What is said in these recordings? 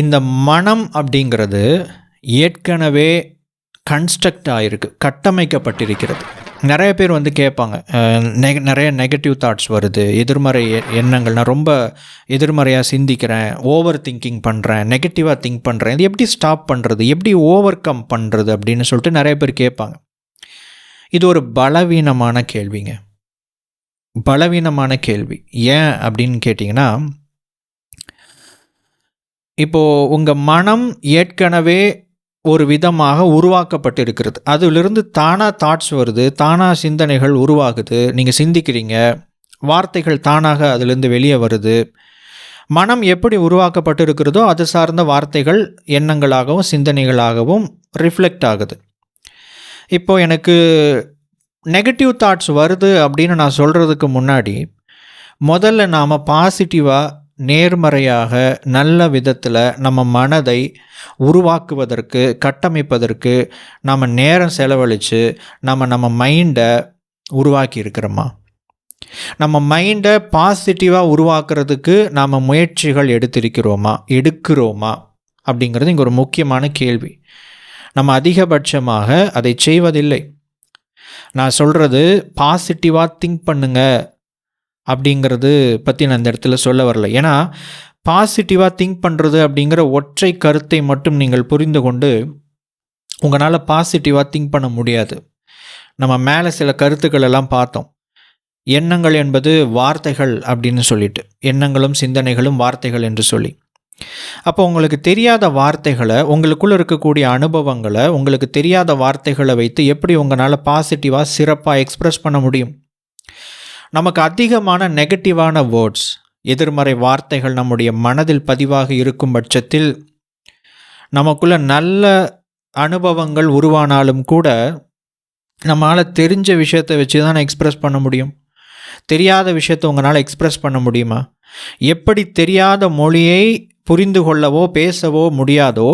இந்த மனம் அப்படிங்கிறது ஏற்கனவே கன்ஸ்ட்ரக்ட் ஆகிருக்கு, கட்டமைக்கப்பட்டிருக்கிறது. நிறைய பேர் வந்து கேட்பாங்க, நிறைய நெகட்டிவ் தாட்ஸ் வருது, எதிர்மறை எண்ணங்கள், நான் ரொம்ப எதிர்மறையாக சிந்திக்கிறேன், ஓவர் திங்கிங் பண்ணுறேன், நெகட்டிவாக திங்க் பண்ணுறேன், இது எப்படி ஸ்டாப் பண்ணுறது, எப்படி ஓவர் கம் பண்ணுறது அப்படின்னு சொல்லிட்டு நிறைய பேர் கேட்பாங்க. இது ஒரு பலவீனமான கேள்விங்க, பலவீனமான கேள்வி. ஏன் அப்படின்னு கேட்டிங்கன்னா, இப்போது உங்கள் மனம் ஏற்கனவே ஒரு விதமாக உருவாக்கப்பட்டு இருக்கிறது. அதிலிருந்து தானாக தாட்ஸ் வருது, தானாக சிந்தனைகள் உருவாகுது, நீங்கள் சிந்திக்கிறீங்க, வார்த்தைகள் தானாக அதிலிருந்து வெளியே வருது. மனம் எப்படி உருவாக்கப்பட்டு இருக்கிறதோ அது சார்ந்த வார்த்தைகள் எண்ணங்களாகவும் சிந்தனைகளாகவும் ரிஃப்ளெக்ட் ஆகுது. இப்போது எனக்கு நெகட்டிவ் தாட்ஸ் வருது அப்படின்னு நான் சொல்கிறதுக்கு முன்னாடி முதல்ல நாம் பாசிட்டிவாக, நேர்மறையாக, நல்ல விதத்தில் நம்ம மனதை உருவாக்குவதற்கு, கட்டமைப்பதற்கு நம்ம நேரம் செலவழித்து நம்ம மைண்டை உருவாக்கி இருக்கிறோமா? நம்ம மைண்டை பாசிட்டிவாக உருவாக்குறதுக்கு நாம் முயற்சிகள் எடுக்கிறோமா அப்படிங்கிறது இங்கே ஒரு முக்கியமான கேள்வி. நம்ம அதிகபட்சமாக அதை செய்வதில்லை. நான் சொல்கிறது பாசிட்டிவாக திங்க் பண்ணுங்க அப்படிங்கிறது பற்றி நான் இந்த இடத்துல சொல்ல வரல. ஏன்னா பாசிட்டிவாக திங்க் பண்ணுறது அப்படிங்கிற ஒற்றை கருத்தை மட்டும் நீங்கள் புரிந்து கொண்டு உங்களால் பாசிட்டிவாக திங்க் பண்ண முடியாது. நம்ம மேலே சில கருத்துக்கள் எல்லாம் பார்த்தோம். எண்ணங்கள் என்பது வார்த்தைகள் அப்படின்னு சொல்லிட்டு, எண்ணங்களும் சிந்தனைகளும் வார்த்தைகள் என்று சொல்லி. அப்போ உங்களுக்கு தெரியாத வார்த்தைகளை, உங்களுக்குள்ளே இருக்கக்கூடிய அனுபவங்களை, உங்களுக்கு தெரியாத வார்த்தைகளை வைத்து எப்படி உங்களால் பாசிட்டிவாக சிறப்பாக எக்ஸ்ப்ரெஸ் பண்ண முடியும்? நமக்கு அதிகமான நெகட்டிவான வேர்ட்ஸ், எதிர்மறை வார்த்தைகள் நம்முடைய மனதில் பதிவாக இருக்கும் பட்சத்தில் நமக்குள்ள நல்ல அனுபவங்கள் உருவானாலும் கூட நம்மளால் தெரிஞ்ச விஷயத்தை வச்சு தான் எக்ஸ்ப்ரெஸ் பண்ண முடியும். தெரியாத விஷயத்தை உங்களால் எக்ஸ்ப்ரெஸ் பண்ண முடியுமா? எப்படி தெரியாத மொழியை புரிந்து கொள்ளவோ பேசவோ முடியாதோ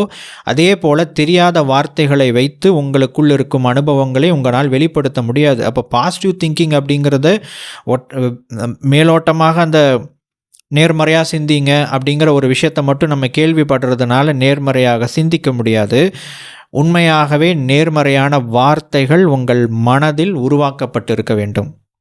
அதே போல் தெரியாத வார்த்தைகளை வைத்து உங்களுக்குள் இருக்கும் அனுபவங்களை உங்களால் வெளிப்படுத்த முடியாது. அப்போ பாசிட்டிவ் திங்கிங் அப்படிங்கிறத மேலோட்டமாக அந்த நேர்மறையாக சிந்திங்க அப்படிங்கிற ஒரு விஷயத்தை மட்டும் நம்ம கேள்விப்படுறதுனால நேர்மறையாக சிந்திக்க முடியாது. உண்மையாகவே நேர்மறையான வார்த்தைகள் உங்கள் மனதில் உருவாக்கப்பட்டிருக்க வேண்டும்.